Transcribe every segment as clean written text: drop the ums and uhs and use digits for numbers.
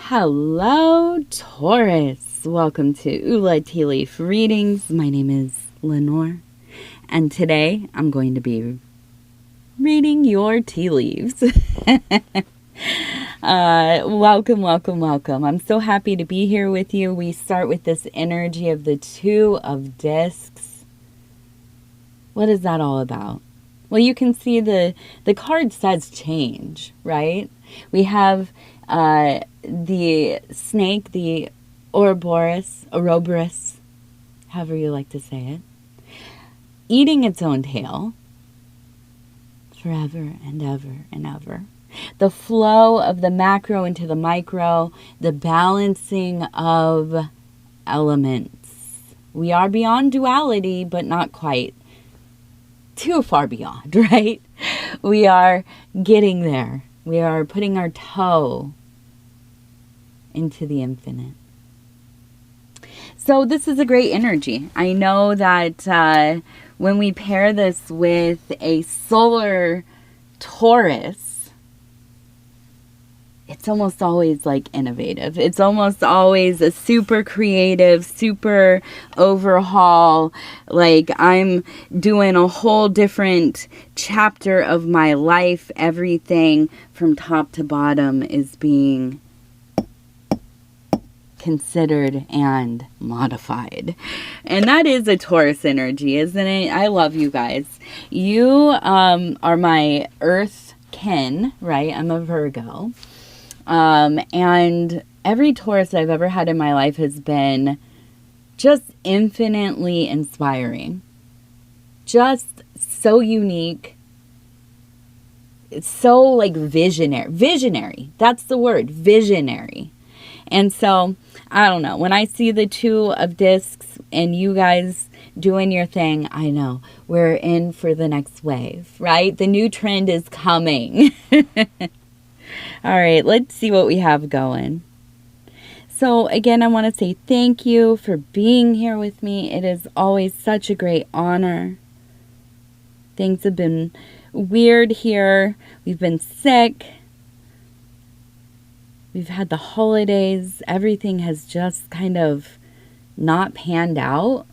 Hello, Taurus. Welcome to Ula Tea Leaf Readings. My name is Lenor, and today I'm going to be reading your tea leaves. Welcome. I'm so happy to be here with you. We start with this energy of the Two of Discs. What is that all about? Well, you can see the card says change, right? We have the snake, the Ouroboros, however you like to say it, eating its own tail forever and ever and ever. The flow of the macro into the micro, the balancing of elements. We are beyond duality, but not quite. Too far beyond, right? We are getting there. We are putting our toe into the infinite. So this is a great energy. I know that when we pair this with a solar Taurus, it's almost always like innovative. It's almost always a super creative, super overhaul. Like I'm doing a whole different chapter of my life. Everything from top to bottom is being considered and modified. And that is a Taurus energy, isn't it? I love you guys. You are my earth kin, right? I'm a Virgo. And every Taurus I've ever had in my life has been just infinitely inspiring. Just so unique. It's so like visionary. That's the word, visionary. And so, I don't know, when I see the Two of Discs and you guys doing your thing, I know we're in for the next wave, right? The new trend is coming. All right, let's see what we have going. So again, I want to say thank you for being here with me. It is always such a great honor. Things have been weird here. We've been sick. We've had the holidays. Everything has just kind of not panned out.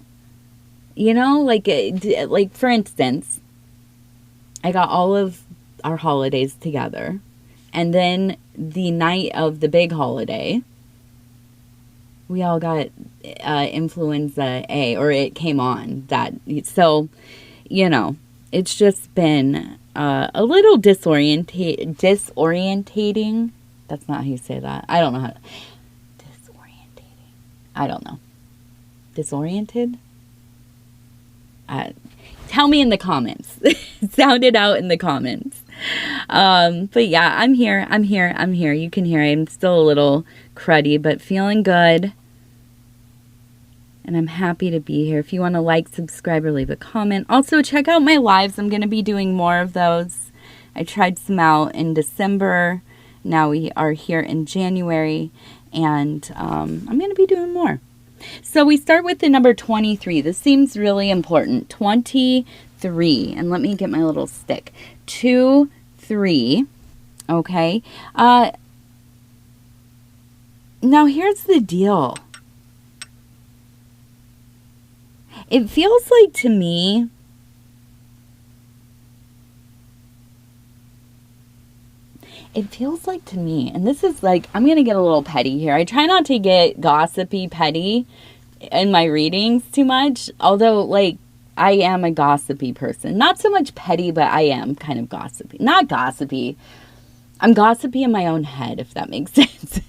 You know, like for instance, I got all of our holidays together. And then the night of the big holiday, we all got influenza A, or it came on that. So, you know, it's just been a little disorientating. That's not how you say that. I don't know how to. Disorientating. I don't know. Disoriented? Tell me in the comments. Sound it out in the comments. But yeah, I'm here. You can hear I'm still a little cruddy, but feeling good. And I'm happy to be here. If you want to like, subscribe, or leave a comment. Also, check out my lives. I'm going to be doing more of those. I tried some out in December. Now we are here in January. And I'm going to be doing more. So we start with the number 23. This seems really important. 23. And let me get my little stick. 2, 3. Okay. Now here's the deal. It feels like to me and this is like, I'm going to get a little petty here. I try not to get gossipy petty in my readings too much. Although, like, I am a gossipy person. Not so much petty, but I am kind of gossipy. Not gossipy. I'm gossipy in my own head, if that makes sense.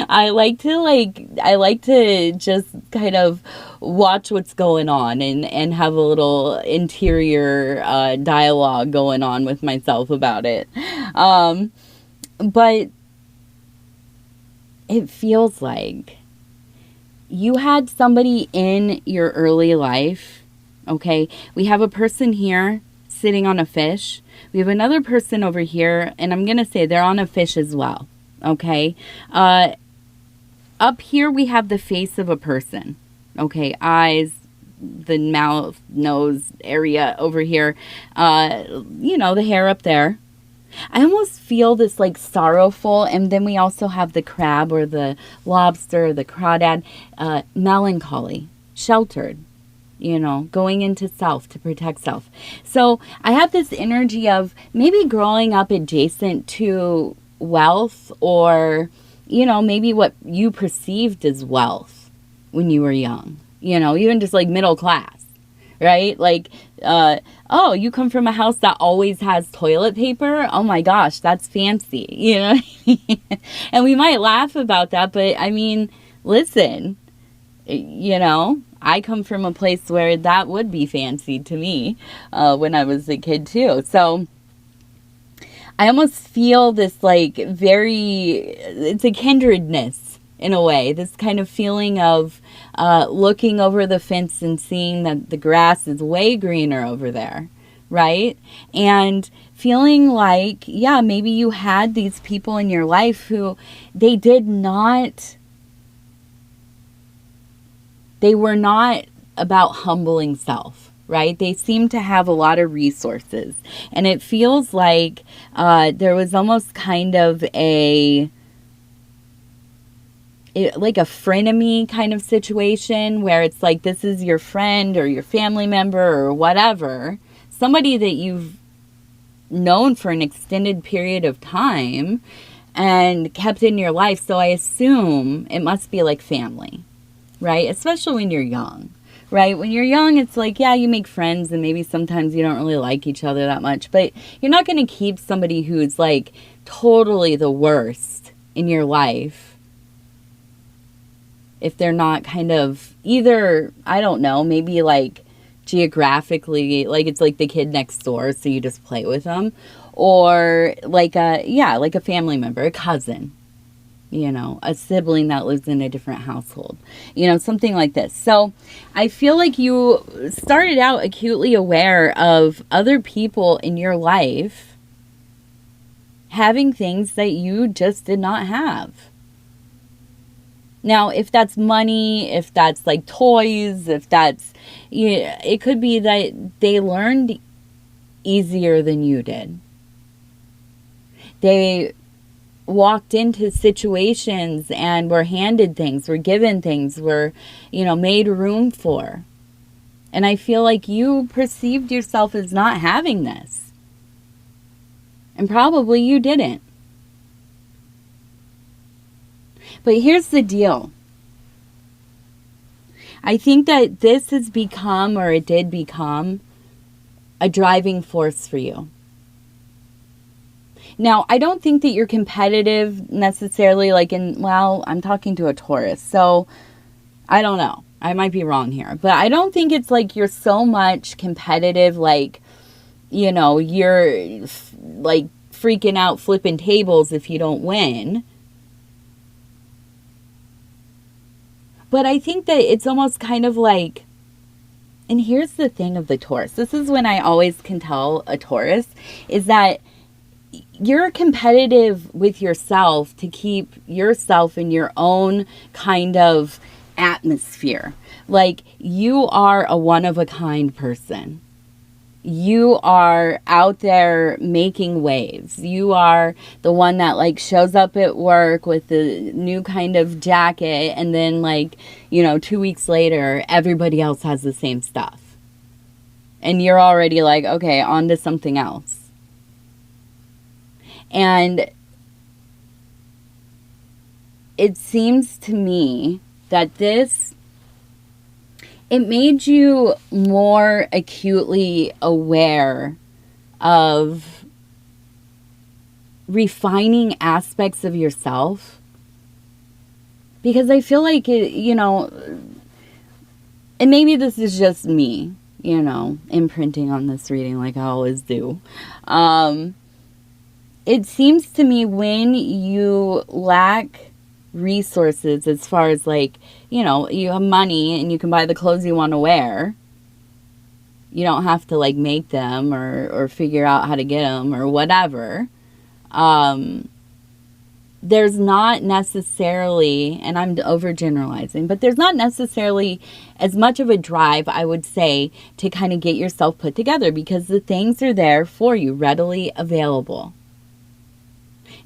I like to just kind of watch what's going on and have a little interior dialogue going on with myself about it. But it feels like you had somebody in your early life, okay? We have a person here sitting on a fish. We have another person over here, and I'm going to say they're on a fish as well, okay? Up here, we have the face of a person, okay? Eyes, the mouth, nose area over here. You know, the hair up there. I almost feel this like sorrowful, and then we also have the crab or the lobster, the crawdad, melancholy, sheltered, going into self to protect self. So I have this energy of maybe growing up adjacent to wealth, or, maybe what you perceived as wealth when you were young, even just like middle class, right? Like, oh, you come from a house that always has toilet paper? Oh my gosh, that's fancy, And we might laugh about that, but I mean, listen, I come from a place where that would be fancy to me when I was a kid too. So I almost feel this like it's a kindredness in a way, this kind of feeling of looking over the fence and seeing that the grass is way greener over there, right? And feeling like, yeah, maybe you had these people in your life who they were not about humbling self, right? They seem to have a lot of resources. And it feels like there was almost kind of a frenemy kind of situation where it's like, this is your friend or your family member or whatever, somebody that you've known for an extended period of time and kept in your life. So I assume it must be like family, right? Especially when you're young, right? When you're young, it's like, yeah, you make friends and maybe sometimes you don't really like each other that much, but you're not going to keep somebody who's like totally the worst in your life if they're not kind of either, I don't know, maybe like geographically, like it's like the kid next door, so you just play with them, or like a family member, a cousin, a sibling that lives in a different household, something like this. So I feel like you started out acutely aware of other people in your life having things that you just did not have. Now, if that's money, if that's like toys, if that's, it could be that they learned easier than you did. They walked into situations and were handed things, were given things, were, made room for. And I feel like you perceived yourself as not having this. And probably you didn't. But here's the deal. I think that this has become, or it did become, a driving force for you. Now, I don't think that you're competitive necessarily, I'm talking to a Taurus, so I don't know. I might be wrong here. But I don't think it's like you're so much competitive, you're like freaking out, flipping tables if you don't win. But I think that it's almost kind of like, and here's the thing of the Taurus. This is when I always can tell a Taurus, is that you're competitive with yourself to keep yourself in your own kind of atmosphere. Like, you are a one-of-a-kind person. You are out there making waves. You are the one that shows up at work with the new kind of jacket, and then 2 weeks later, everybody else has the same stuff. And you're already like, okay, on to something else. And it seems to me that it made you more acutely aware of refining aspects of yourself. Because I feel like, and maybe this is just me, imprinting on this reading like I always do. It seems to me when you lack resources as far as you have money and you can buy the clothes you want to wear, you don't have to make them or figure out how to get them or whatever. There's not necessarily, and I'm overgeneralizing, but there's not necessarily as much of a drive, I would say, to kind of get yourself put together, because the things are there for you, readily available.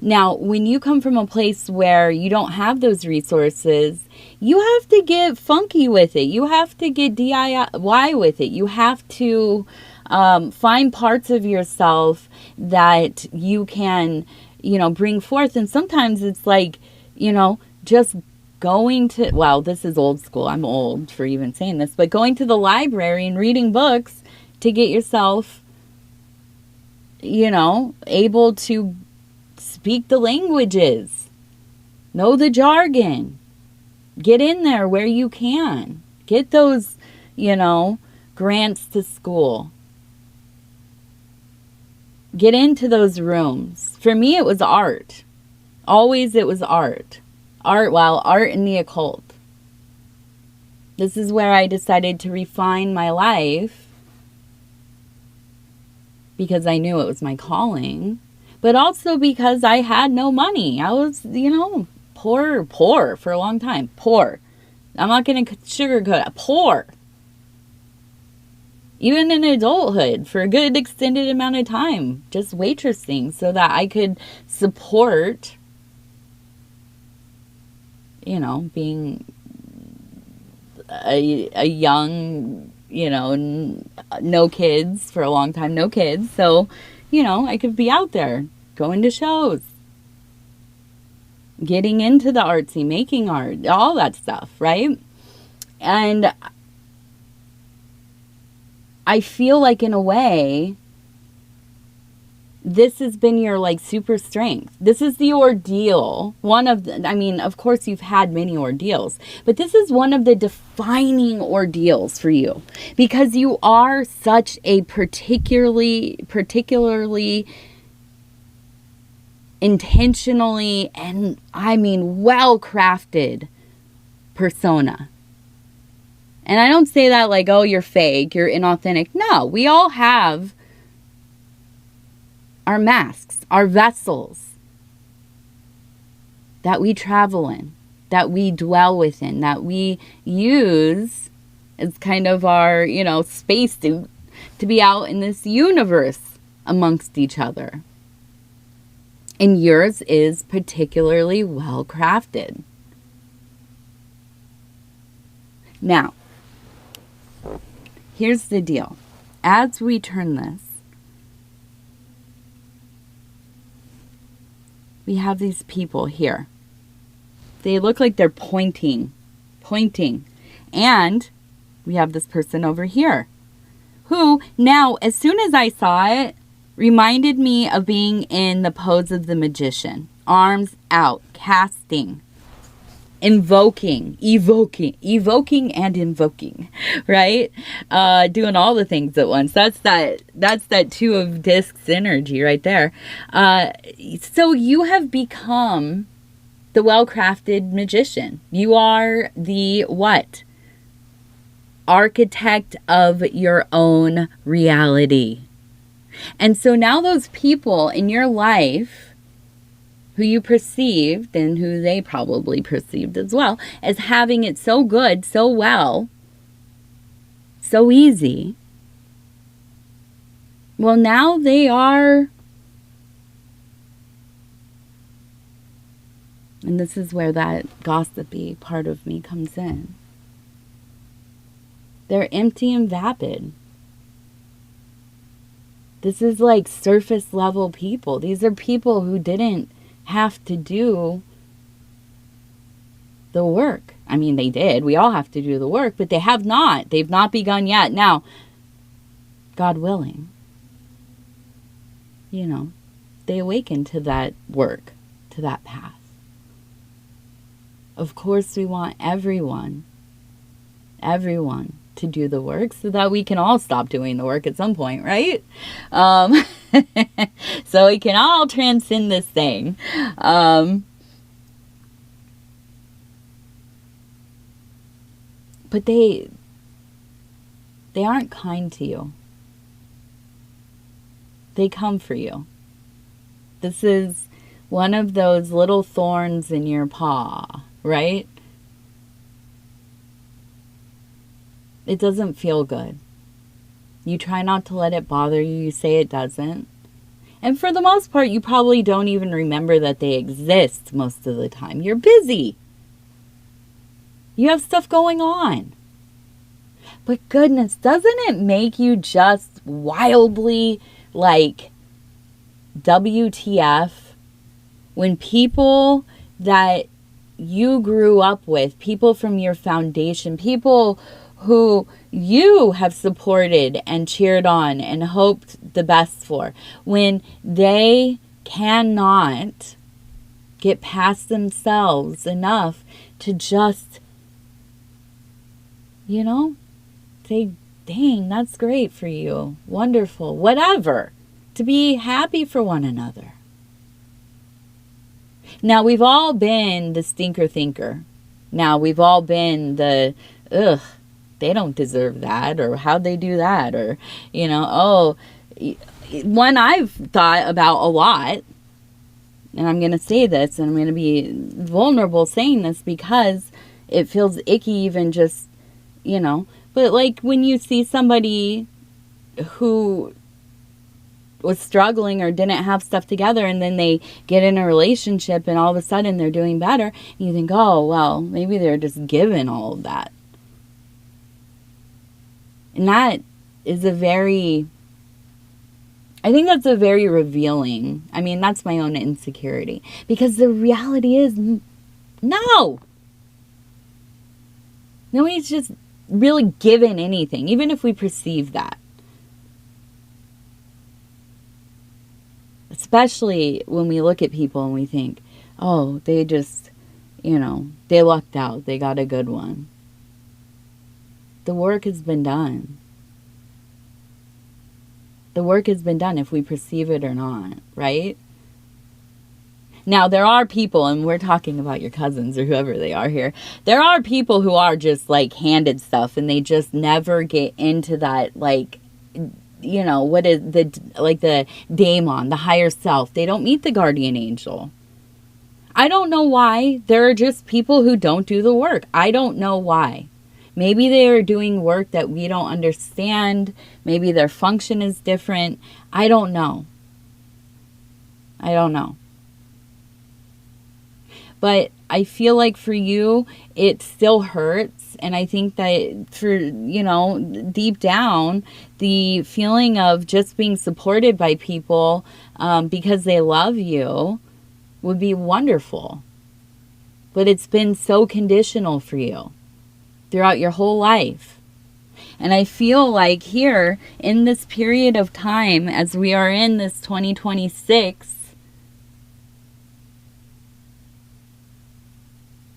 Now, when you come from a place where you don't have those resources, you have to get funky with it. You have to get DIY with it. You have to find parts of yourself that you can, bring forth. And sometimes it's like, just going to, well, this is old school. I'm old for even saying this, but going to the library and reading books to get yourself, able to speak the languages, know the jargon, get in there where you can, get those, grants to school, get into those rooms. For me, it was art. Always it was art. Art and the occult. This is where I decided to refine my life because I knew it was my calling, but also because I had no money. I was, poor for a long time. Poor. I'm not going to sugarcoat it. Poor. Even in adulthood, for a good extended amount of time, just waitressing so that I could support, being a young, no kids for a long time, no kids. So, I could be out there going to shows, getting into the artsy, making art, all that stuff, right? And I feel like in a way, this has been your super strength. This is the ordeal. Of course you've had many ordeals, but this is one of the defining ordeals for you because you are such a particularly intentionally and well-crafted persona. And I don't say that like, oh, you're fake, you're inauthentic. No, we all have our masks, our vessels that we travel in, that we dwell within, that we use as kind of our, spacesuit to be out in this universe amongst each other. And yours is particularly well crafted. Now, here's the deal. As we turn this, we have these people here. They look like they're pointing. And we have this person over here who now, as soon as I saw it, reminded me of being in the pose of the magician. Arms out, casting, evoking and invoking, right? Doing all the things at once. That's that two of discs energy right there. So you have become the well-crafted magician. You are the what? Architect of your own reality. And so now those people in your life who you perceived and who they probably perceived as well as having it so good, so well, so easy. Well, now they are, and this is where that gossipy part of me comes in. They're empty and vapid. This is like surface level people. These are people who didn't have to do the work. I mean, they did. We all have to do the work, but they have not. They've not begun yet. Now, God willing, they awaken to that work, to that path. Of course, we want everyone to do the work so that we can all stop doing the work at some point, right? So we can all transcend this thing. But they aren't kind to you. They come for you. This is one of those little thorns in your paw, right? It doesn't feel good. You try not to let it bother you. You say it doesn't. And for the most part, you probably don't even remember that they exist most of the time. You're busy. You have stuff going on. But goodness, doesn't it make you just wildly like WTF when people that you grew up with, people from your foundation, people who you have supported and cheered on and hoped the best for, when they cannot get past themselves enough to just, say, dang, that's great for you, wonderful, whatever, to be happy for one another. Now, we've all been the stinker thinker. Now, we've all been the, they don't deserve that, or how'd they do that, or, one I've thought about a lot, and I'm going to say this, and I'm going to be vulnerable saying this because it feels icky even just, but like when you see somebody who was struggling or didn't have stuff together, and then they get in a relationship and all of a sudden they're doing better, and you think, oh, well, maybe they're just given all of that. And that is I think that's a very revealing, that's my own insecurity, because the reality is, no. Nobody's just really given anything, even if we perceive that. Especially when we look at people and we think, oh, they just, they lucked out. They got a good one. The work has been done. The work has been done if we perceive it or not, right? Now, there are people, and we're talking about your cousins or whoever they are here. There are people who are just like handed stuff and they just never get into that, like, what is the daemon, the higher self. They don't meet the guardian angel. I don't know why. There are just people who don't do the work. I don't know why. Maybe they are doing work that we don't understand. Maybe their function is different. I don't know. But I feel like for you, it still hurts. And I think that for, deep down, the feeling of just being supported by people because they love you would be wonderful. But it's been so conditional for you throughout your whole life. And I feel like here in this period of time, as we are in this 2026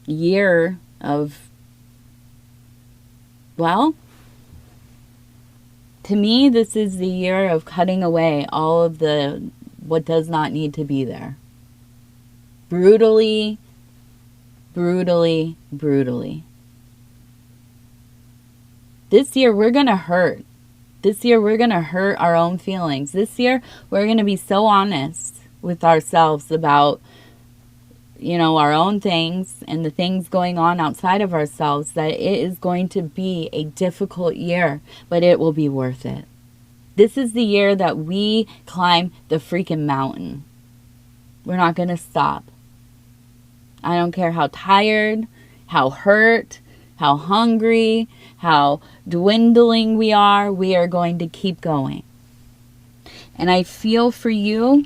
year of, well, to me, this is the year of cutting away all of what does not need to be there. Brutally, brutally, brutally. This year, we're going to hurt. This year, we're going to hurt our own feelings. This year, we're going to be so honest with ourselves about, our own things and the things going on outside of ourselves, that it is going to be a difficult year, but it will be worth it. This is the year that we climb the freaking mountain. We're not going to stop. I don't care how tired, how hurt, how hungry, how dwindling we are going to keep going. And I feel for you,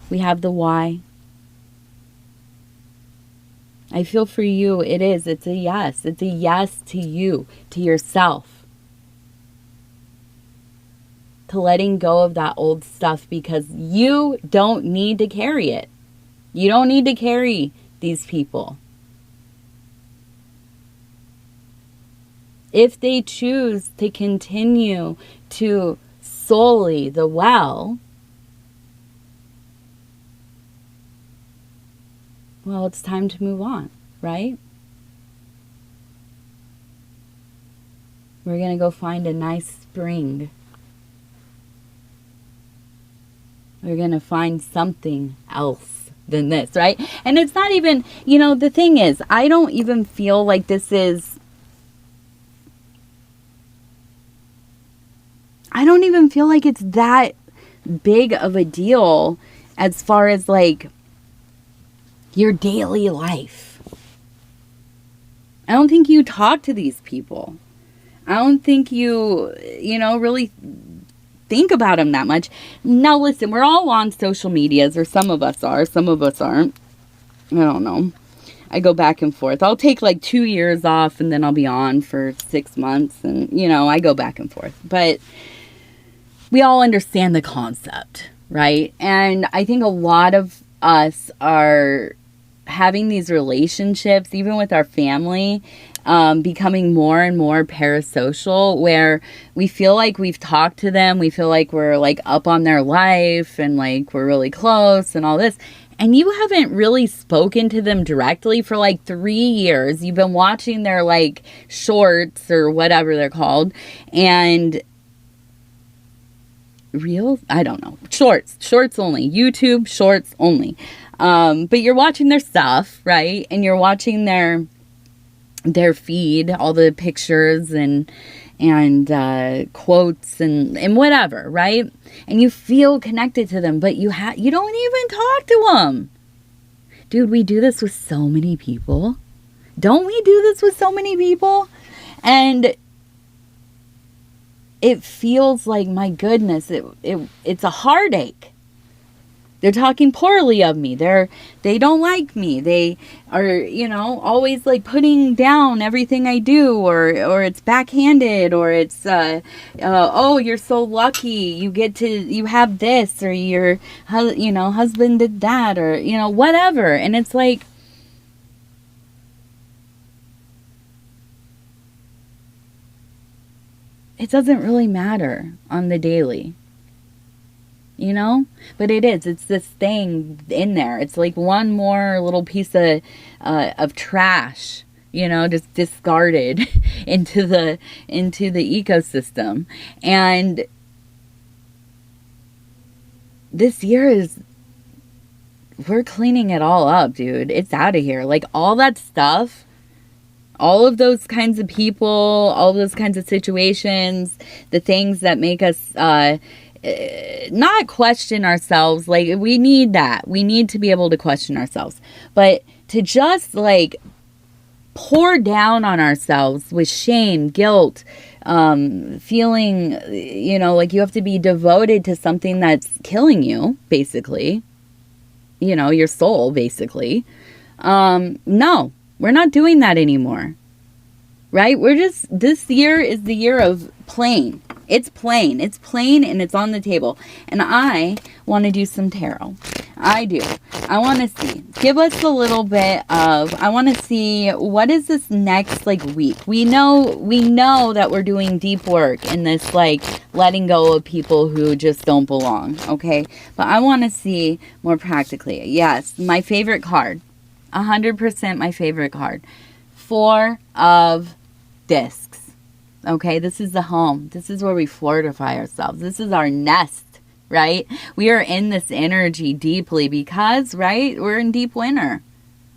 we have the why. I feel for you, it's a yes. It's a yes to you, to yourself. To letting go of that old stuff, because you don't need to carry it. You don't need to carry these people. If they choose to continue to sully the well, well, it's time to move on, right? We're going to go find a nice spring. We're going to find something else than this, right? And it's not even, the thing is, I don't even feel like this is, I don't even feel like it's that big of a deal as far as like your daily life. I don't think you talk to these people. I don't think you really think about them that much. Now listen, we're all on social medias, or some of us are, some of us aren't. I don't know. I go back and forth. I'll take like 2 years off and then I'll be on for 6 months, and I go back and forth. But we all understand the concept, right? And I think a lot of us are having these relationships, even with our family, becoming more and more parasocial, where we feel like we've talked to them, we feel like we're like up on their life and like we're really close and all this. And you haven't really spoken to them directly for like 3 years. You've been watching their like shorts or whatever they're called, and reels? I don't know. Shorts only. YouTube shorts only. But you're watching their stuff, right? And you're watching their feed, all the pictures and quotes and whatever, right? And you feel connected to them, but you don't even talk to them. Dude, we do this with so many people. Don't we do this with so many people? And it feels like, my goodness, it's a heartache. They're talking poorly of me. They don't like me. They are, always like putting down everything I do, or it's backhanded, or it's, oh, you're so lucky. You have this, or your, husband did that, or, whatever. And it's like, it doesn't really matter on the daily. But it's this thing in there. It's like one more little piece of trash, just discarded into the ecosystem. And this year we're cleaning it all up, dude. It's out of here. Like, all that stuff, all of those kinds of people, all those kinds of situations, the things that make us, not question ourselves. Like, we need that. We need to be able to question ourselves. But to just like pour down on ourselves with shame, guilt, feeling, like you have to be devoted to something that's killing you, basically, your soul, basically. No, we're not doing that anymore. Right? This year is the year of plain. It's plain, and it's on the table. And I want to do some tarot. I do. I want to see. Give us a little bit of, I want to see, what is this next, like, week? We know that we're doing deep work in this, like, letting go of people who just don't belong, okay? But I want to see more practically. Yes, my favorite card. 100% my favorite card. 4 of Discs. Okay, this is the home. This is where we fortify ourselves. This is our nest, right? We are in this energy deeply because, right, we're in deep winter.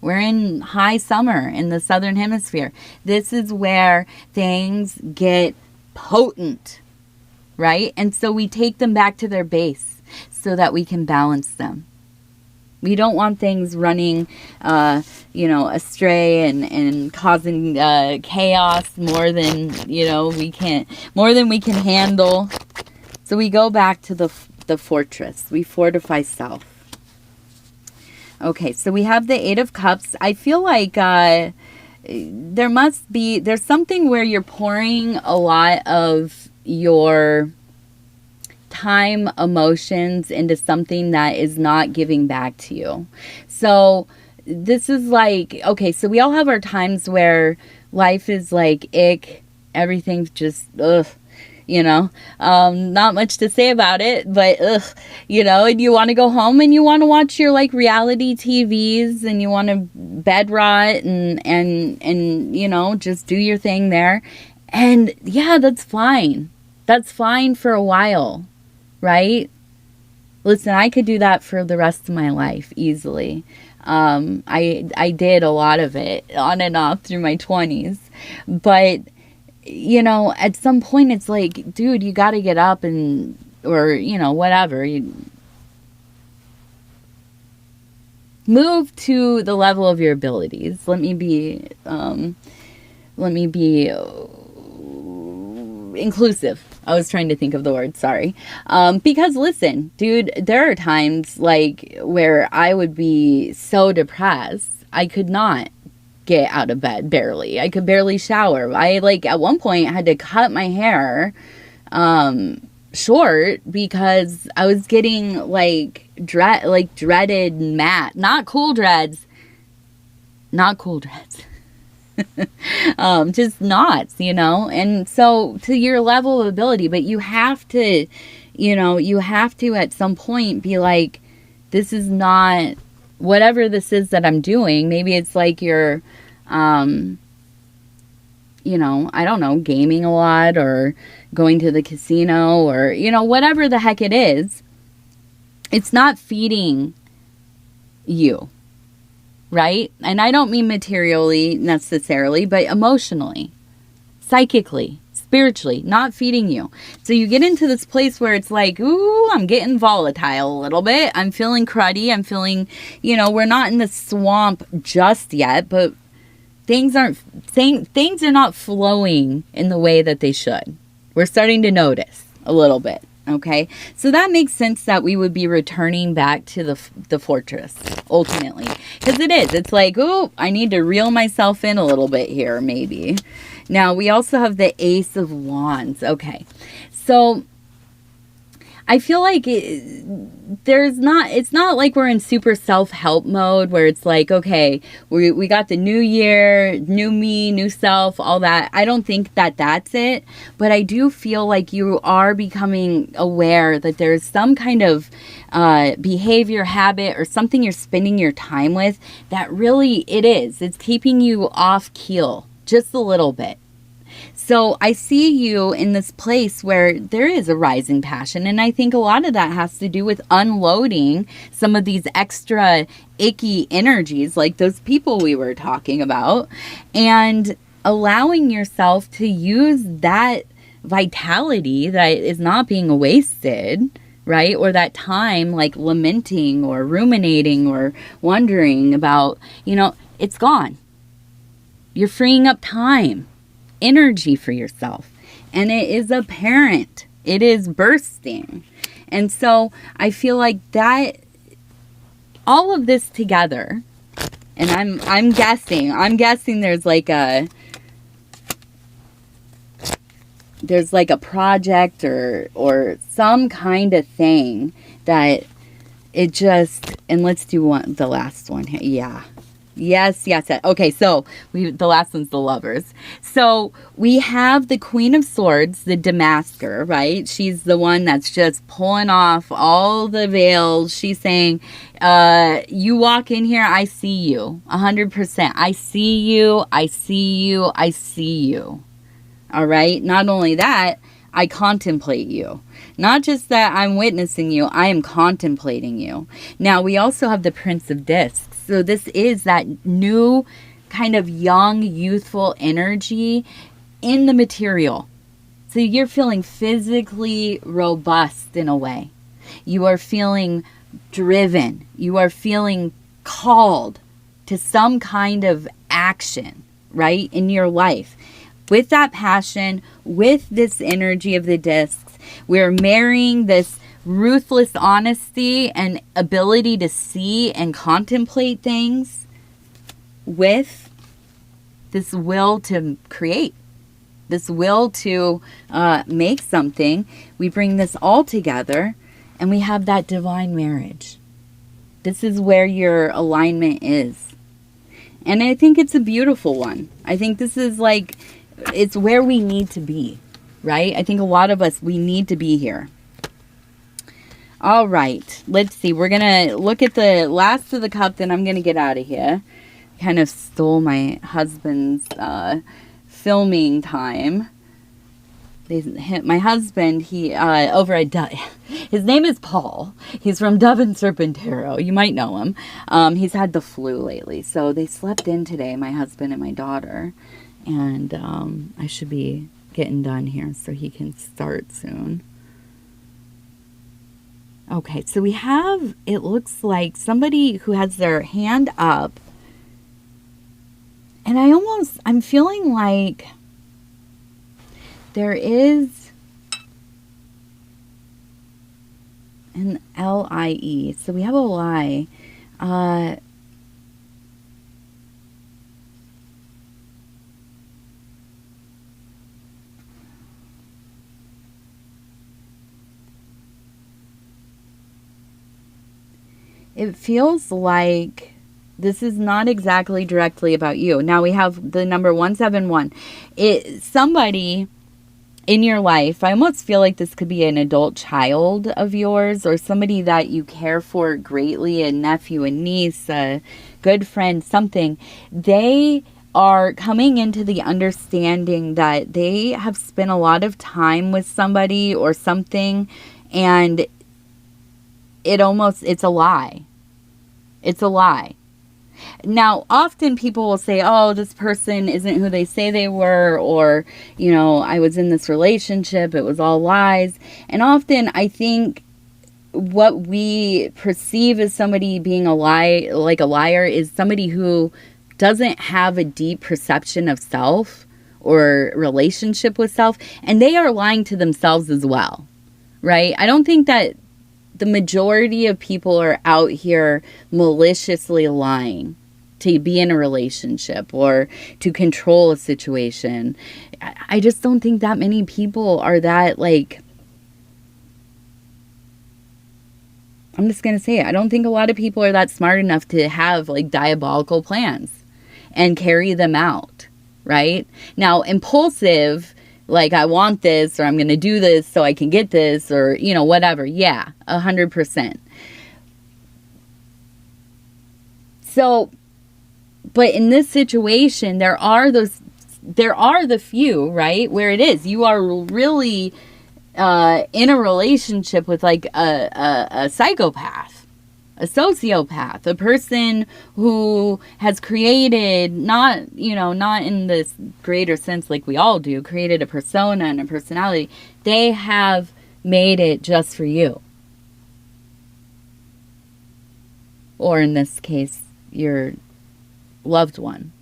We're in high summer in the southern hemisphere. This is where things get potent, right? And so we take them back to their base so that we can balance them. We don't want things running, astray and causing chaos more than, we can handle. So we go back to the fortress. We fortify self. Okay, so we have the 8 of Cups. I feel like there's something where you're pouring a lot of your time, emotions into something that is not giving back to you. So this is like, okay, so we all have our times where life is like ick, everything's just ugh, not much to say about it, but ugh, and you want to go home and you want to watch your like reality TVs and you want to bed rot and just do your thing there. And yeah, that's fine. That's fine for a while. Right? Listen, I could do that for the rest of my life easily. I did a lot of it on and off through my 20s. But you know, at some point it's like, dude, you got to get up and, or, you know, whatever. You move to the level of your abilities. Let me be inclusive. I was trying to think of the word, sorry. Because listen, dude, there are times like where I would be so depressed, I could not get out of bed, barely. I could barely shower. I like at one point had to cut my hair short because I was getting like dreaded not cool dreads. Just knots, you know. And so to your level of ability, but you have to, you know, you have to at some point be like, this is not whatever this is that I'm doing. Maybe it's like you're you know, I don't know, gaming a lot or going to the casino or, you know, whatever the heck it is. It's not feeding you. Right? And I don't mean materially necessarily, but emotionally, psychically, spiritually, not feeding you. So you get into this place where it's like, ooh, I'm getting volatile a little bit. I'm feeling cruddy. I'm feeling, you know, we're not in the swamp just yet, but things are not flowing in the way that they should. We're starting to notice a little bit. Okay, so that makes sense that we would be returning back to the fortress ultimately, because it is. It's like, oh, I need to reel myself in a little bit here, maybe. Now we also have the Ace of Wands. Okay, so I feel like it's not like we're in super self-help mode where it's like, okay, we got the new year, new me, new self, all that. I don't think that that's it, but I do feel like you are becoming aware that there's some kind of behavior, habit, or something you're spending your time with that really it's keeping you off keel just a little bit. So I see you in this place where there is a rising passion. And I think a lot of that has to do with unloading some of these extra icky energies, like those people we were talking about, and allowing yourself to use that vitality that is not being wasted, right? Or that time like lamenting or ruminating or wondering about, you know, it's gone. You're freeing up time, energy for yourself, and it is apparent, it is bursting. And so I feel like that all of this together, and I'm guessing there's like a project or some kind of thing that it just, and let's do the last one here. Yeah. Yes. Okay, so the last one's the Lovers. So we have the Queen of Swords, the Damasker, right? She's the one that's just pulling off all the veils. She's saying, you walk in here, I see you, 100%. I see you. All right? Not only that, I contemplate you. Not just that I'm witnessing you, I am contemplating you. Now, we also have the Prince of Discs. So this is that new kind of young, youthful energy in the material. So you're feeling physically robust in a way. You are feeling driven. You are feeling called to some kind of action, right, in your life. With that passion, with this energy of the discs, we're marrying this ruthless honesty and ability to see and contemplate things with this will to create, this will to make something. We bring this all together and we have that divine marriage. This is where your alignment is. And I think it's a beautiful one. I think this is like, it's where we need to be, right? I think a lot of us, we need to be here. All right, let's see. We're going to look at the last of the cup, then I'm going to get out of here. Kind of stole my husband's filming time. My husband, he over at his name is Paul. He's from Dove and Serpentero. You might know him. He's had the flu lately. So they slept in today, my husband and my daughter. And I should be getting done here so he can start soon. Okay, so we have, it looks like somebody who has their hand up. And I'm feeling like there is an L-I-E. So we have a lie. It feels like this is not exactly directly about you. Now we have the number 171. Somebody in your life, I almost feel like this could be an adult child of yours or somebody that you care for greatly, a nephew, a niece, a good friend, something. They are coming into the understanding that they have spent a lot of time with somebody or something, and it's a lie. It's a lie. Now, often people will say, oh, this person isn't who they say they were, or, I was in this relationship, it was all lies. And often I think what we perceive as somebody being a liar is somebody who doesn't have a deep perception of self or relationship with self, and they are lying to themselves as well, right? I don't think that the majority of people are out here maliciously lying to be in a relationship or to control a situation. I just don't think that many people are that, I'm just going to say it. I don't think a lot of people are that smart enough to have diabolical plans and carry them out, right? Now, impulsive, I want this, or I'm going to do this so I can get this, or, whatever. Yeah, 100%. So, but in this situation, there are the few, right, where it is. You are really in a relationship with a psychopath, a sociopath, a person who has created, not in this greater sense like we all do, created a persona and a personality. They have made it just for you. Or in this case, your loved one.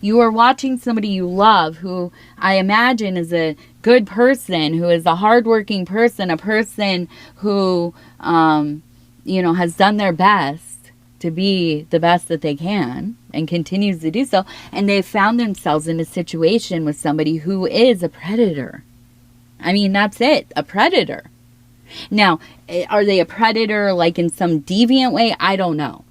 You are watching somebody you love who I imagine is a good person, who is a hardworking person, a person who, has done their best to be the best that they can and continues to do so. And they've found themselves in a situation with somebody who is a predator. I mean, that's it, a predator. Now, are they a predator in some deviant way? I don't know.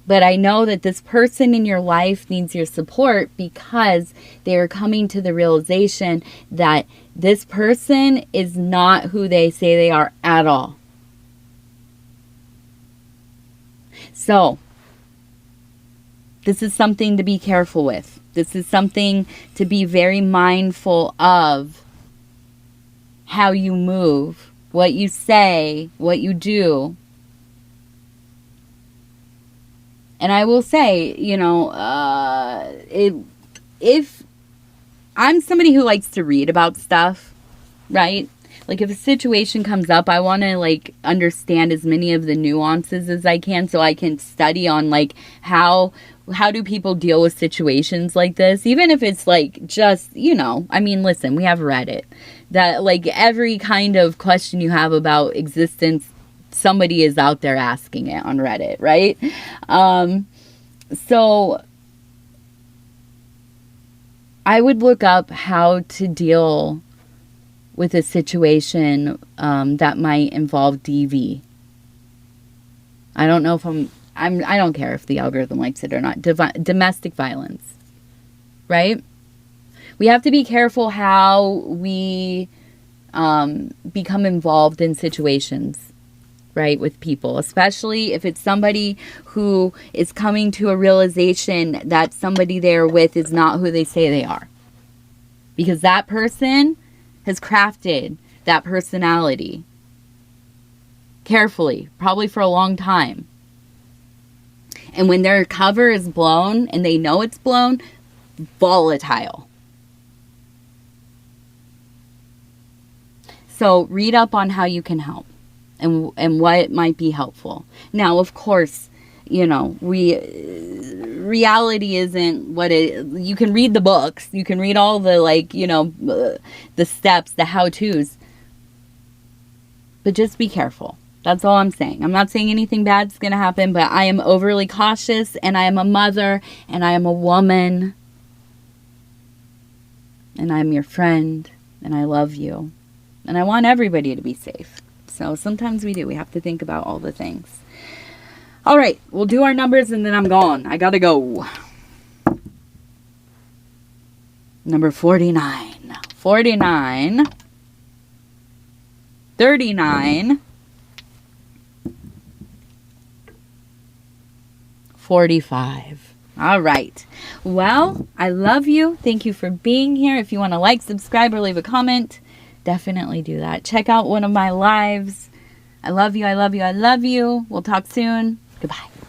But I know that this person in your life needs your support because they are coming to the realization that this person is not who they say they are at all. So, this is something to be careful with. This is something to be very mindful of. How you move, what you say, what you do. And I will say, if I'm somebody who likes to read about stuff, right? If a situation comes up, I want to understand as many of the nuances as I can so I can study on how do people deal with situations like this? Even if it's just, listen, we have Reddit. That every kind of question you have about existence, somebody is out there asking it on Reddit, right? So I would look up how to deal with a situation that might involve DV. I don't know if I don't care if the algorithm likes it or not. Domestic violence, right? We have to be careful how we become involved in situations, right, with people, especially if it's somebody who is coming to a realization that somebody they're with is not who they say they are. Because that person has crafted that personality carefully, probably for a long time. And when their cover is blown and they know it's blown, volatile. So read up on how you can help and what might be helpful. Now, of course, you know, reality isn't what it, you can read the books, you can read all the, like, you know, the steps, the how-tos, but just be careful. That's all I'm saying. I'm not saying anything bad's going to happen, but I am overly cautious, and I am a mother, and I am a woman, and I'm your friend, and I love you, and I want everybody to be safe. So sometimes we do. We have to think about all the things. All right, we'll do our numbers, and then I'm gone. I gotta go. Number 49. 49. 39. 45. All right. Well, I love you. Thank you for being here. If you want to like, subscribe, or leave a comment, definitely do that. Check out one of my lives. I love you. I love you. I love you. We'll talk soon. Goodbye.